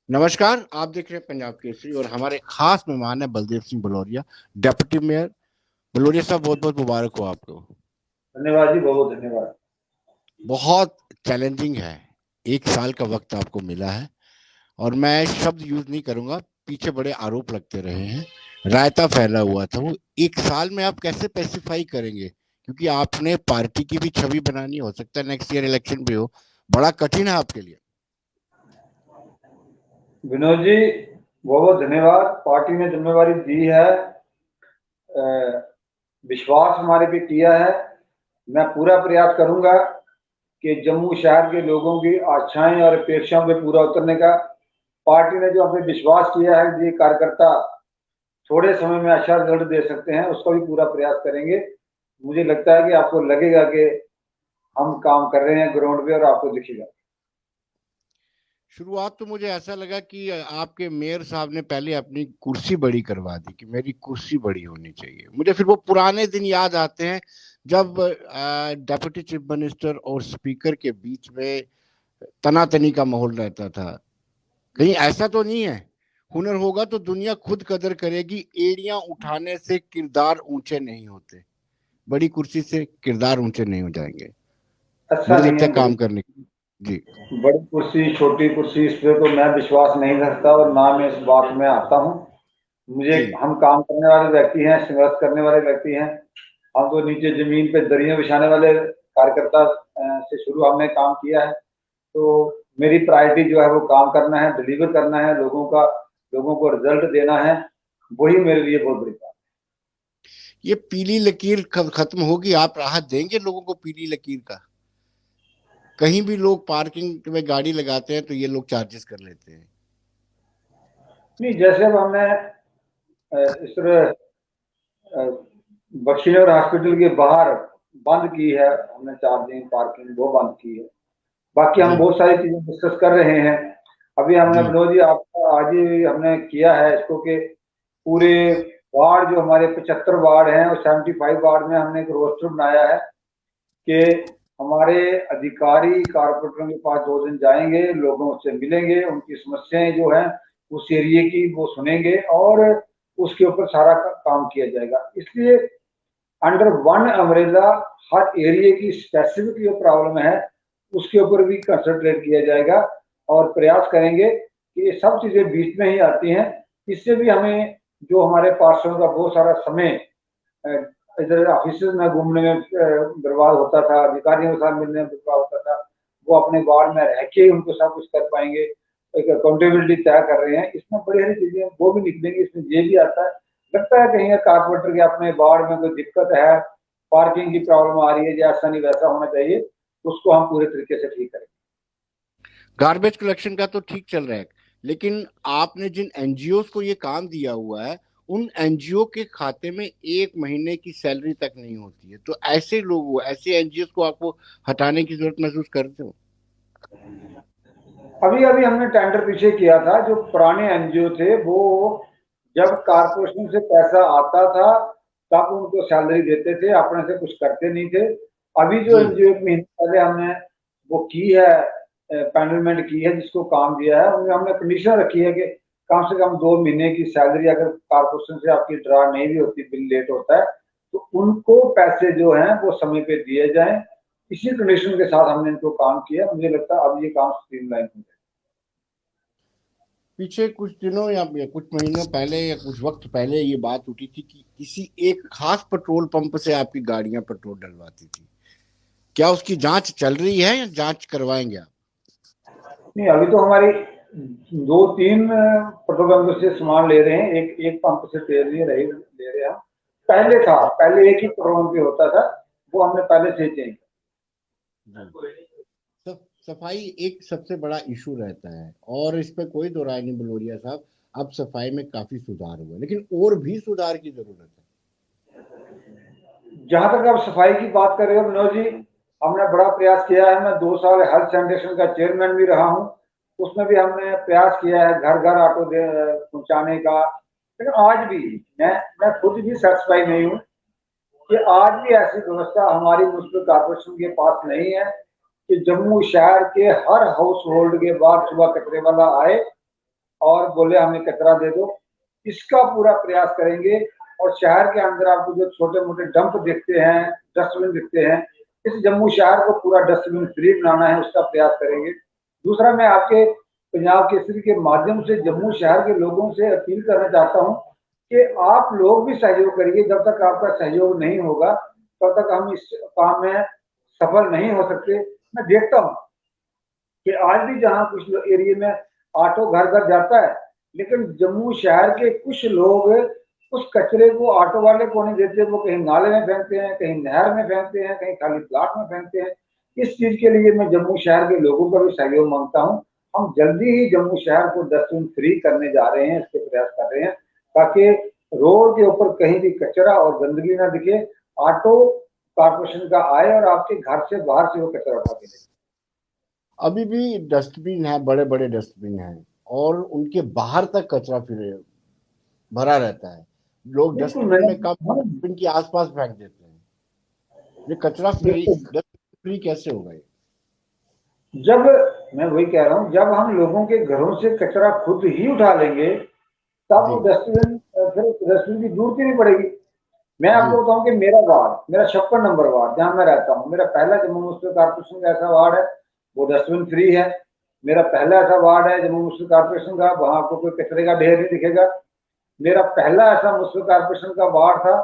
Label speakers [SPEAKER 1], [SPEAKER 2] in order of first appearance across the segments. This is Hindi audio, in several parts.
[SPEAKER 1] नमस्कार। आप देख रहे हैं पंजाब केसरी और हमारे खास मेहमान है बलदेव सिंह भलोरिया, डेप्यूटी मेयर। भलोरिया साहब, बहुत बहुत मुबारक हो आपको।
[SPEAKER 2] धन्यवाद जी, बहुत बहुत धन्यवाद।
[SPEAKER 1] बहुत चैलेंजिंग है। 1 साल का वक्त आपको मिला है और मैं शब्द यूज नहीं करूंगा। पीछे बड़े आरोप लगते रहे हैं, रायता फैला हुआ था। वो 1 साल में आप कैसे पैसिफाई करेंगे? क्योंकि आपने पार्टी की भी छवि बनानी, हो सकता है नेक्स्ट ईयर इलेक्शन भी हो। बड़ा कठिन है आपके लिए।
[SPEAKER 2] विनोद जी, बहुत बहुत धन्यवाद। पार्टी ने जिम्मेवारी दी है, विश्वास हमारे पे किया है। मैं पूरा प्रयास करूंगा कि जम्मू शहर के लोगों की आशाएं और अपेक्षाओं पे पूरा उतरने का। पार्टी ने जो हमें विश्वास किया है, ये कार्यकर्ता थोड़े समय में अच्छा रिजल्ट दे सकते हैं, उसका भी पूरा प्रयास करेंगे। मुझे लगता है कि आपको लगेगा कि हम काम कर रहे हैं ग्राउंड पे और आपको दिखेगा।
[SPEAKER 1] शुरुआत तो मुझे ऐसा लगा कि आपके मेयर साहब ने पहले अपनी कुर्सी बड़ी करवा दी कि मेरी कुर्सी बड़ी होनी चाहिए। मुझे फिर वो पुराने दिन याद आते हैं जब डेप्यूटी चीफ मिनिस्टर और स्पीकर के बीच में तनातनी का माहौल रहता था। कहीं ऐसा तो नहीं है? हुनर होगा तो दुनिया खुद कदर करेगी। एड़ियां उठाने से किरदार ऊंचे नहीं होते, बड़ी कुर्सी से किरदार ऊंचे नहीं हो जाएंगे।
[SPEAKER 2] अच्छा
[SPEAKER 1] मुझे
[SPEAKER 2] नहीं
[SPEAKER 1] लगता
[SPEAKER 2] है
[SPEAKER 1] है
[SPEAKER 2] बड़ी
[SPEAKER 1] काम करने जी।
[SPEAKER 2] बड़ी कुर्सी छोटी कुर्सी, इस पे तो मैं विश्वास नहीं रखता और ना मैं इस बात में आता हूँ। मुझे
[SPEAKER 1] जी।
[SPEAKER 2] हम काम करने वाले व्यक्ति हैं, संघर्ष करने वाले व्यक्ति हैं। हम तो नीचे जमीन पे दरियां बिछाने वाले कार्यकर्ता से शुरू हमने काम किया है। तो मेरी प्रायोरिटी जो है वो काम करना है, डिलीवर करना है, लोगों को रिजल्ट देना है। वही मेरे लिए बहुत बड़ी बात
[SPEAKER 1] ये पीली लकीर खत्म होगी, आप राहत देंगे लोगों को पीली लकीर का? कहीं भी लोग पार्किंग में गाड़ी लगाते हैं तो ये लोग चार्जेस कर लेते हैं।
[SPEAKER 2] नहीं। जैसे अब हमने इस तरह बख्शीनगर हॉस्पिटल के बाहर बंद की है, हमने चार्जिंग पार्किंग वो बंद की है। बाकी हम
[SPEAKER 1] जी।
[SPEAKER 2] बहुत सारी चीजें डिस्कस कर रहे हैं। अभी हमने
[SPEAKER 1] जी।
[SPEAKER 2] विनोद जी आपका आज ही हमने किया है इसको कि पूरे वार्ड जो हमारे 75 वार्ड हैं और 75 वार्ड में हमने एक रोस्टर बनाया है कि हमारे अधिकारी कारपोरेटरों के पास 2 दिन जाएंगे, लोगों से मिलेंगे, उनकी समस्याएं जो हैं उस एरिए की वो सुनेंगे और उसके ऊपर सारा काम किया जाएगा। इसलिए अंडर वन अम्ब्रेला हर एरिया की स्पेसिफिक जो प्रॉब्लम है उसके ऊपर भी कंसंट्रेट किया जाएगा और प्रयास करेंगे कि ये सब चीजें बीच में ही आती हैं। इससे भी हमें जो हमारे पार्षदों का बहुत सारा समय इधर ऑफिस में घूमने में बर्बाद होता था, अधिकारियों के साथ मिलने में बर्बाद होता था, वो अपने वार्ड में रह के ही उनको सब कुछ कर पाएंगे। एक अकाउंटेबिलिटी तय कर रहे हैं, इसमें बड़ी सारी चीजें वो भी निकलेंगी। इसमें ये भी आता है, लगता है कहीं कारपोरेटर के अपने वार्ड में कोई दिक्कत है, पार्किंग की प्रॉब्लम आ रही है या ऐसा नहीं वैसा होना चाहिए, उसको हम पूरे तरीके से ठीक करेंगे।
[SPEAKER 1] गार्बेज कलेक्शन का तो ठीक चल रहा है, लेकिन आपने जिन एनजीओ को ये काम दिया हुआ है, उन एनजीओ के खाते में 1 महीने की सैलरी तक नहीं होती है। तो ऐसे लोगों, ऐसे एनजीओ को आपको हटाने की जरूरत महसूस करते हो?
[SPEAKER 2] अभी अभी हमने टेंडर पीछे किया था, जो पुराने एनजीओ थे वो जब कारपोरेशन से पैसा आता था तब उनको सैलरी देते थे, अपने से कुछ करते नहीं थे। अभी जो
[SPEAKER 1] जी।
[SPEAKER 2] एनजीओ महीने पहले हमने वो की है, पैनलमेंट की है, जिसको काम दिया है, उनमें हमने कंडीशन रखी है कि कम से कम 2 महीने की सैलरी अगर कारपोरेशन से आपकी ड्रा नहीं भी होती, बिल लेट होता है, तो उनको पैसे जो हैं वो समय पे दिए जाएं। इसी कंडीशन के साथ हमने इनको काम किया। मुझे लगता है अब ये काम स्ट्रीमलाइन हो जाए।
[SPEAKER 1] पीछे कुछ दिनों या कुछ महीनों पहले या कुछ वक्त पहले ये बात उठी थी कि किसी एक खास पेट्रोल पंप से आपकी गाड़ियां पेट्रोल डलवाती थी। क्या उसकी जांच चल रही है या जांच करवाएंगे आप?
[SPEAKER 2] नहीं, अभी तो हमारी 2-3 पेट्रोल पंप से सामान ले रहे हैं, एक एक पंप से तेल नहीं रहे ले रहे हैं हम। पहले था, पहले एक ही पेट्रोल पंप पे होता था, वो हमने पहले से चेंज।
[SPEAKER 1] जी। सफाई एक सबसे बड़ा इशू रहता है और इस पे कोई दो राय नहीं बलोरिया साहब। अब सफाई में काफी सुधार हुआ, लेकिन और भी सुधार की जरूरत है।
[SPEAKER 2] जहां तक आप सफाई की बात कर रहे हो विनोद जी, हमने बड़ा प्रयास किया है। मैं 2 साल हेल्थ सैनिटेशन का चेयरमैन भी रहा हूँ, उसमें भी हमने प्रयास किया है घर घर ऑटो पहुंचाने का। लेकिन आज भी मैं खुद भी सेटिस्फाई नहीं हूँ कि आज भी ऐसी व्यवस्था हमारी म्यूनसिपल कॉर्पोरेशन के पास नहीं है कि जम्मू शहर के हर हाउस होल्ड के बाद सुबह कचरे वाला आए और बोले हमें कचरा दे दो। इसका पूरा प्रयास करेंगे। और शहर के अंदर आपको जो छोटे मोटे डंप दिखते हैं, डस्टबिन दिखते हैं, इस जम्मू शहर को पूरा डस्टबिन फ्री बनाना है, उसका प्रयास करेंगे। दूसरा, मैं आपके पंजाब केसरी के माध्यम से जम्मू शहर के लोगों से अपील करना चाहता हूं कि आप लोग भी सहयोग करिए। जब तक आपका सहयोग नहीं होगा तब तक हम इस काम में सफल नहीं हो सकते। मैं देखता हूं कि आज भी जहां कुछ एरिया में ऑटो घर घर जाता है, लेकिन जम्मू शहर के कुछ लोग उस कचरे को ऑटो वाले को नहीं देते, वो कहीं नाले में फेंकते हैं, कहीं नहर में फेंकते हैं, कहीं खाली प्लाट में फेंकते हैं। इस चीज के लिए मैं जम्मू शहर के लोगों का भी सहयोग मांगता हूं। हम जल्दी ही जम्मू शहर को डस्टबिन फ्री करने जा रहे हैं, इसके प्रयास कर रहे हैं, ताकि रोड के ऊपर कहीं भी कचरा और गंदगी ना दिखे। ऑटो कारपोरेशन का आए और आपके घर से बाहर से वो कचरा उठा के ले।
[SPEAKER 1] अभी भी डस्टबिन है, बड़े बड़े डस्टबिन हैं, और उनके बाहर तक कचरा फिर भरा रहता है। लोग
[SPEAKER 2] बिल्कुल।
[SPEAKER 1] डस्टबिन में कम, डस्टबिन के आसपास फेंक देते हैं। ये कचरा फ्री,
[SPEAKER 2] बिल्कुल,
[SPEAKER 1] डस्टबिन फ्री कैसे होगा ये?
[SPEAKER 2] जब मैं वही कह रहा हूँ, जब हम लोगों के घरों से कचरा खुद ही उठा लेंगे तब
[SPEAKER 1] जी
[SPEAKER 2] वो डस्टबिन, फिर डस्टबिन की जरूरत ही नहीं पड़ेगी। मैं
[SPEAKER 1] जी।
[SPEAKER 2] आपको बताऊं कि मेरा वार्ड, मेरा 56 नंबर वार्ड जहां मैं रहता हूँ, मेरा पहला जम्मू म्युनिसिपल कॉर्पोरेशन का ऐसा वार्ड है, वो डस्टबिन फ्री है। मेरा पहला ऐसा वार्ड है जम्मू म्युनिसिपल कॉर्पोरेशन का, वहां आपको कोई कचरे का ढेर नहीं दिखेगा। मेरा पहला ऐसा म्युनिसिपल कॉर्पोरेशन का वार्ड था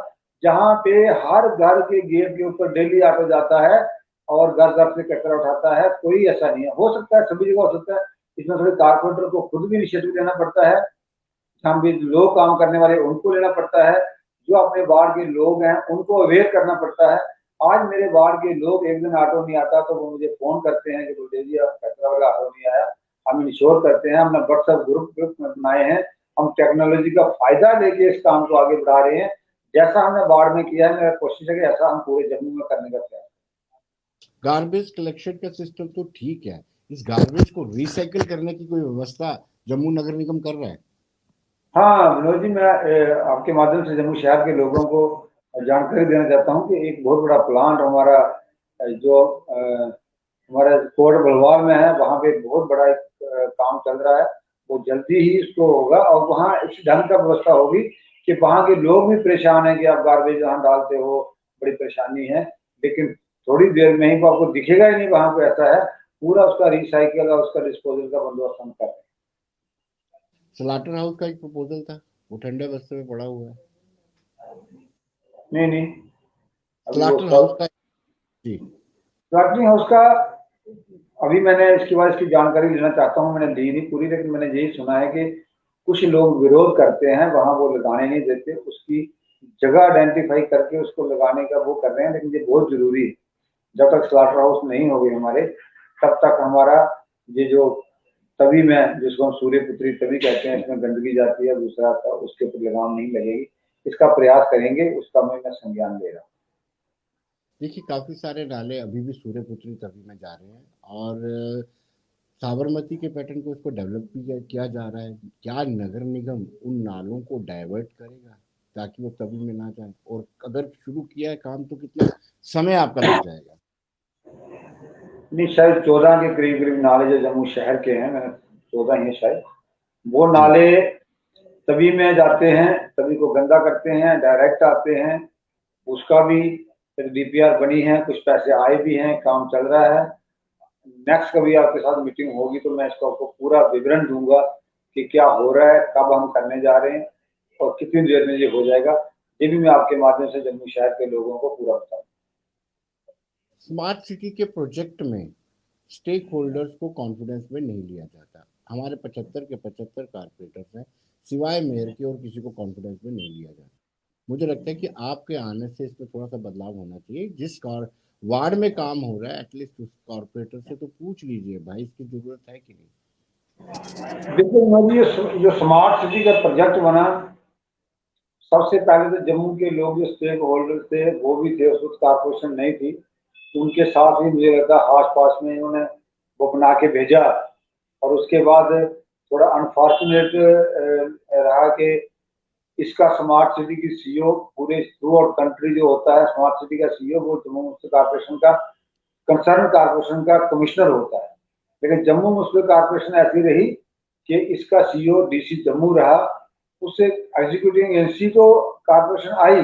[SPEAKER 2] जहां पे हर घर के गेट के ऊपर डेली ऑटो जाता है और घर घर से कचरा उठाता है। कोई ऐसा नहीं है। हो सकता है सभी जगह हो सकता है, इसमें थोड़ी कारपोरेटर को खुद भी इनिशिएटिव लेना पड़ता है। हम भी लोग काम करने वाले उनको लेना पड़ता है, जो अपने वार्ड के लोग हैं उनको अवेयर करना पड़ता है। आज मेरे वार्ड के लोग, एक दिन ऑटो नहीं आता तो वो मुझे फोन करते हैं कि गुरुदेव जी अब कचरा वाला ऑटो नहीं आया। हम इंश्योर करते हैं, हमने व्हाट्सएप ग्रुप बनाए हैं, हम टेक्नोलॉजी का फायदा लेके इस काम को आगे बढ़ा रहे हैं। जैसा हमने वार्ड में किया है, मेरा कोशिश है कि ऐसा हम पूरे जम्मू में करने का प्रयास।
[SPEAKER 1] गार्बेज कलेक्शन का सिस्टम तो ठीक है, इस गार्बेज को रिसाइकिल करने की कोई व्यवस्था जम्मू नगर निगम कर रहा है?
[SPEAKER 2] हाँ विनोद जी, मैं आपके माध्यम से जम्मू शहर के लोगों को जानकारी देना चाहता हूँ कि एक बहुत बड़ा प्लांट हमारा जो हमारे कोट बलवाल में है, वहाँ पे एक बहुत बड़ा एक काम चल रहा है। वो जल्दी ही इसको होगा और वहाँ इस ढंग का व्यवस्था होगी कि वहाँ के लोग भी परेशान हैं कि आप गार्बेज वहाँ डालते हो, बड़ी परेशानी है। लेकिन थोड़ी देर में ही वो आपको दिखेगा ही नहीं वहाँ पे, ऐसा है। पूरा उसका रिसाइकिल और उसका डिस्पोजल का बंदोबस्त हम कर रहे हैं।
[SPEAKER 1] स्लाटर हाउस का एक प्रपोजल था, वो ठंडे बस्ते में पड़ा हुआ है।
[SPEAKER 2] नहीं नहीं, अभी वो
[SPEAKER 1] स्लाटर हाउस का, जी।
[SPEAKER 2] गार्डनिंग हाउस का अभी मैंने इसके बाद इसकी जानकारी लेना चाहता हूँ। मैंने ली नहीं पूरी, लेकिन मैंने यही सुना है कि कुछ लोग विरोध करते हैं, वहां वो लगाने नहीं देते। उसकी जगह आइडेंटिफाई करके उसको लगाने का वो कर रहे हैं, लेकिन ये बहुत जरूरी है। जब तक स्लाटर हाउस नहीं होगी हमारे, तब तक हमारा ये जो तवी में, जिसको हम सूर्यपुत्री तवी कहते हैं, इसमें गंदगी जाती है, दूसरा उसके ऊपर लगाम नहीं लगेगी। इसका प्रयास करेंगे, उसका मैं संज्ञान ले रहा हूँ।
[SPEAKER 1] देखिए, काफी सारे नाले अभी भी सूर्यपुत्री तवी में जा रहे हैं, और साबरमती के पैटर्न को इसको डेवलप भी किया जा रहा है। क्या नगर निगम उन नालों को डाइवर्ट करेगा ताकि वो तवी में ना जाए? और अगर शुरू किया है काम तो कितना समय आपका लग जाएगा?
[SPEAKER 2] नहीं, शायद 14 के करीब करीब नाले जो जम्मू शहर के हैं, मैंने 14 ही है शायद, वो
[SPEAKER 1] जी
[SPEAKER 2] नाले तवी में जाते हैं, तवी को गंदा करते हैं, डायरेक्ट आते हैं। उसका भी फिर डीपीआर बनी है, कुछ पैसे आए भी हैं, काम चल रहा है। नेक्स्ट कभी आपके साथ मीटिंग होगी तो मैं इसका आपको पूरा विवरण दूंगा कि क्या हो रहा है, कब हम करने जा रहे हैं और कितनी देर में ये हो जाएगा। ये भी मैं आपके माध्यम से जम्मू शहर के लोगों को पूरा बताऊंगा।
[SPEAKER 1] स्मार्ट सिटी के प्रोजेक्ट में स्टेक होल्डर्स को कॉन्फिडेंस में नहीं लिया जाता। हमारे 75 के 75 कारपोरेटर्स हैं, सिवाय मेयर के और किसी को कॉन्फिडेंस में नहीं लिया जाता। मुझे लगता है कि आपके आने से इसमें थोड़ा सा बदलाव होना चाहिए। जिस कार वार्ड में काम हो रहा है, एटलीस्ट उस कॉर्पोरेटर से तो पूछ लीजिए, भाई इसकी जरूरत है कि नहीं।
[SPEAKER 2] देखिए मोदी, जो स्मार्ट सिटी का प्रोजेक्ट बना, सबसे पहले तो जम्मू के लोग जो स्टेक होल्डर थे वो भी थे, उस वक्त कारपोरेशन नहीं थी, उनके साथ ही मुझे लगता है आस पास में इन्होंने वो बना के भेजा। और उसके बाद थोड़ा अनफॉर्चुनेट रहा कि इसका स्मार्ट सिटी की सीईओ पूरे थ्रू आउट कंट्री जो होता है, स्मार्ट सिटी का सीईओ वो जम्मू म्युनिसिपल कॉर्पोरेशन का, कंसर्न कॉर्पोरेशन का कमिश्नर होता है। लेकिन जम्मू म्युनिसिपल कॉर्पोरेशन ऐसी रही कि इसका सीईओ डीसी जम्मू रहा, उससे एग्जीक्यूटिव एजेंसी तो कारपोरेशन आई,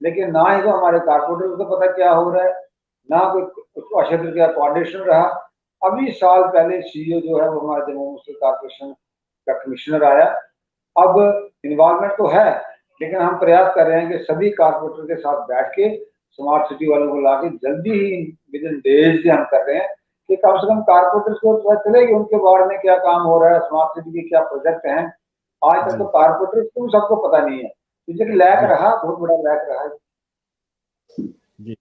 [SPEAKER 2] लेकिन ना ही तो हमारे कारपोरेटर को पता क्या हो रहा है, ना कोई क्षेत्र का कोऑर्डिनेशन रहा। अभी साल पहले सीईओ जो है वो हमारे जम्मू मुस्लिम कारपोरेशन का कमिश्नर आया। अब इन्वॉल्वमेंट तो है, लेकिन हम प्रयास कर रहे हैं कि सभी कारपोरेटर के साथ बैठ के स्मार्ट सिटी वालों को लाके जल्दी ही विद इन डेज हम कर रहे हैं कि कम से कम कारपोरेटर्स को पता चले कि उनके वार्ड में क्या काम हो रहा है, स्मार्ट सिटी के क्या प्रोजेक्ट हैं। आज तक तो कारपोरेटर्स को सबको पता नहीं है, तो लैक रहा, बहुत बड़ा लैक रहा है
[SPEAKER 1] जी।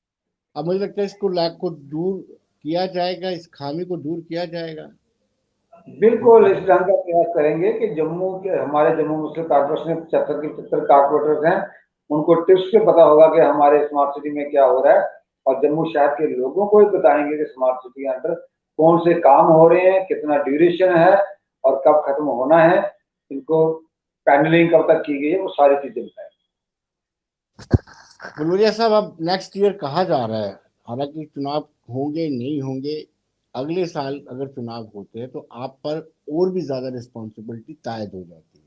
[SPEAKER 1] अब मुझे लगता है इसको लैक को दूर किया जाएगा, इस खामी को दूर किया जाएगा।
[SPEAKER 2] बिल्कुल इस ढंग का प्रयास करेंगे कि जम्मू के हमारे जम्मू मुस्लिम कारपोरेशन में 75 के 75 कारपोरेटर्स हैं, उनको टिप्स से पता होगा कि हमारे स्मार्ट सिटी में क्या हो रहा है, और जम्मू शहर के लोगों को भी बताएंगे कि स्मार्ट सिटी के अंदर कौन से काम हो रहे हैं, कितना ड्यूरेशन है और कब खत्म होना है, इनको पैनलिंग कब तक की गई है, वो सारी चीजें बताएंगे।
[SPEAKER 1] बुलवरिया साहब, अब नेक्स्ट ईयर कहा जा रहा है, हालांकि चुनाव होंगे नहीं होंगे, अगले साल अगर चुनाव होते हैं तो आप पर और भी ज्यादा रिस्पॉन्सिबिलिटी तायद हो जाती है।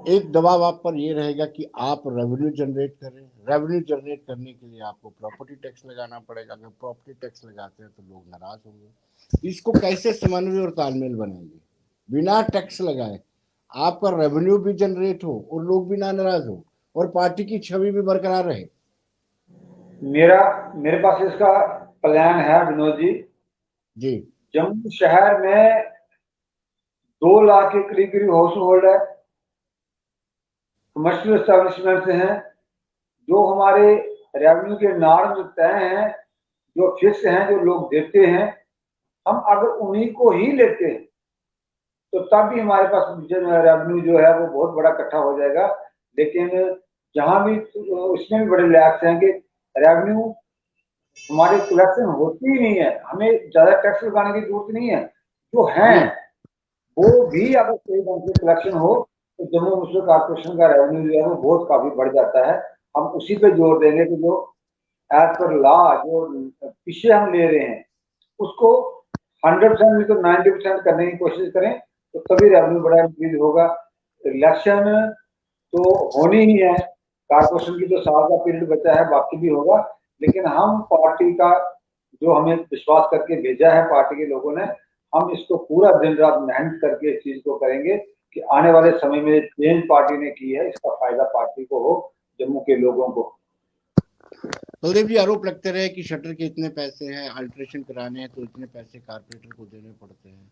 [SPEAKER 1] एक दबाव आप पर ये रहेगा कि आप रेवेन्यू जनरेट करें, रेवेन्यू जनरेट करने के लिए आपको प्रॉपर्टी टैक्स लगाना पड़ेगा। अगर प्रॉपर्टी टैक्स लगाते हैं तो लोग नाराज होंगे। इसको कैसे समन्वय और तालमेल बनाएंगे? बिना टैक्स लगाए आपका रेवेन्यू भी जनरेट हो और लोग भी ना नाराज हो और पार्टी की छवि भी बरकरार रहे।
[SPEAKER 2] मेरे पास इसका प्लान है विनोद जी।
[SPEAKER 1] जी।
[SPEAKER 2] जम्मू शहर में 2 लाख के करीब करीब हाउस होल्ड है, कमर्शियल एस्टेब्लिशमेंट हैं, जो हमारे रेवेन्यू के नॉर्म्स तय हैं, जो फिक्स हैं, जो लोग देते हैं, हम अगर उन्हीं को ही लेते हैं तो तब भी हमारे पास रेवेन्यू जो है वो बहुत बड़ा इकट्ठा हो जाएगा। लेकिन जहां भी उसमें भी बड़े लैक्स हैं कि रेवेन्यू हमारी कलेक्शन होती ही नहीं है, हमें ज्यादा टैक्स लगाने की जरूरत नहीं है, जो है वो भी अगर सही ढंग से कलेक्शन हो तो जम्मू मुस्लिम कारपोरेशन का रेवेन्यू जो है वो बहुत काफी बढ़ जाता है। हम उसी पे जोर देंगे कि जो एज पर लॉ जो पीछे हम ले रहे हैं उसको 100% नहीं तो 90% करने की कोशिश करें, तो तभी रेवेन्यू बड़ा इंक्रीज होगा। इलेक्शन तो होनी ही है, कारपोरेशन की तो साल का पीरियड बचा है, बाकी भी होगा, लेकिन हम पार्टी का जो हमें विश्वास करके भेजा है पार्टी के लोगों ने, हम इसको पूरा दिन रात मेहनत करके इस चीज को करेंगे कि आने वाले समय में चेंज पार्टी ने की है इसका फायदा पार्टी को हो, जम्मू के लोगों को।
[SPEAKER 1] बलदेव जी, आरोप लगते रहे कि शटर के इतने पैसे हैं, अल्ट्रेशन कराने हैं तो इतने पैसे कारपोरेटर को देने पड़ते हैं,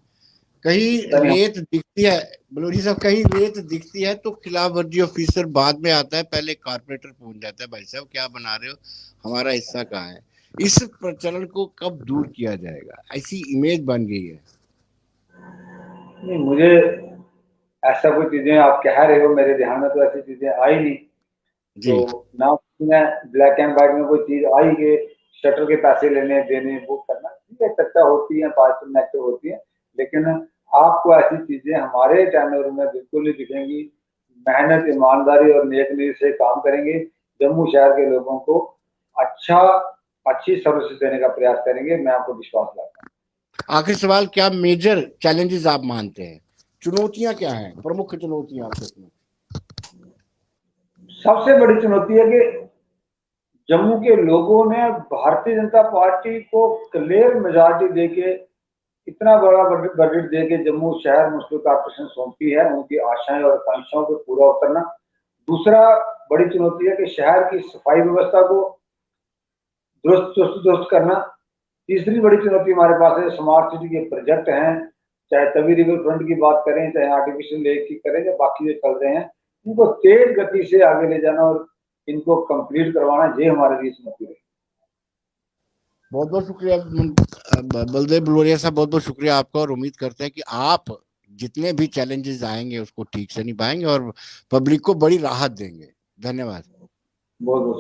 [SPEAKER 1] कहीं रेत दिखती है, बलूरी साहब कहीं रेत दिखती है तो खिलाफ वर्जी ऑफिसर बाद में आता है, पहले कारपोरेटर पहुंच जाता है, भाई साहब क्या बना रहे हो, हमारा हिस्सा कहाँ है। इस प्रचलन को कब दूर किया जाएगा? ऐसी इमेज बन गई है।
[SPEAKER 2] नहीं, मुझे ऐसा कोई चीजें आप कह रहे हो, मेरे ध्यान में तो ऐसी चीजें आई नहीं, तो ना ब्लैक एंड व्हाइट में कोई चीज आई कि शटर के पैसे लेने देने वो करना, ठीक है, चर्चा होती है, पार्टी में एक्टिव होती है, लेकिन आपको ऐसी चीजें हमारे चैनल में बिल्कुल नहीं दिखेंगी। मेहनत, ईमानदारी और नेक से काम करेंगे, जम्मू शहर के लोगों को अच्छी सर्विस देने का प्रयास करेंगे, मैं आपको विश्वास दिलाता हूँ।
[SPEAKER 1] आखिरी सवाल, क्या मेजर चैलेंजेस आप मानते हैं, चुनौतियां क्या हैं, प्रमुख चुनौतियां आपके?
[SPEAKER 2] सबसे बड़ी चुनौती है कि जम्मू के लोगों ने भारतीय जनता पार्टी को क्लियर मेजॉरिटी देके इतना बड़ा बजट देके जम्मू शहर मुस्लिम कारपोरेशन सौंपी है, उनकी आशाएं और आकांक्षाओं को पूरा उतरना। दूसरा बड़ी चुनौती है कि शहर की सफाई व्यवस्था को दुरुस्त करना। तीसरी बड़ी चुनौती हमारे पास है स्मार्ट सिटी के प्रोजेक्ट हैं, चाहे तवी रिवर फ्रंट की बात करें, चाहे आर्टिफिशियल लेक की करें, या बाकी जो चल रहे हैं, इनको तेज गति से आगे ले जाना और इनको कंप्लीट करवाना, ये हमारे लिए चुनौती है।
[SPEAKER 1] बहुत बहुत शुक्रिया बलदेव बुलवरिया साहब, बहुत बहुत शुक्रिया आपका, और उम्मीद करते हैं कि आप जितने भी चैलेंजेस आएंगे उसको ठीक से निभाएंगे और पब्लिक को बड़ी राहत देंगे। धन्यवाद।
[SPEAKER 2] बहुत बहुत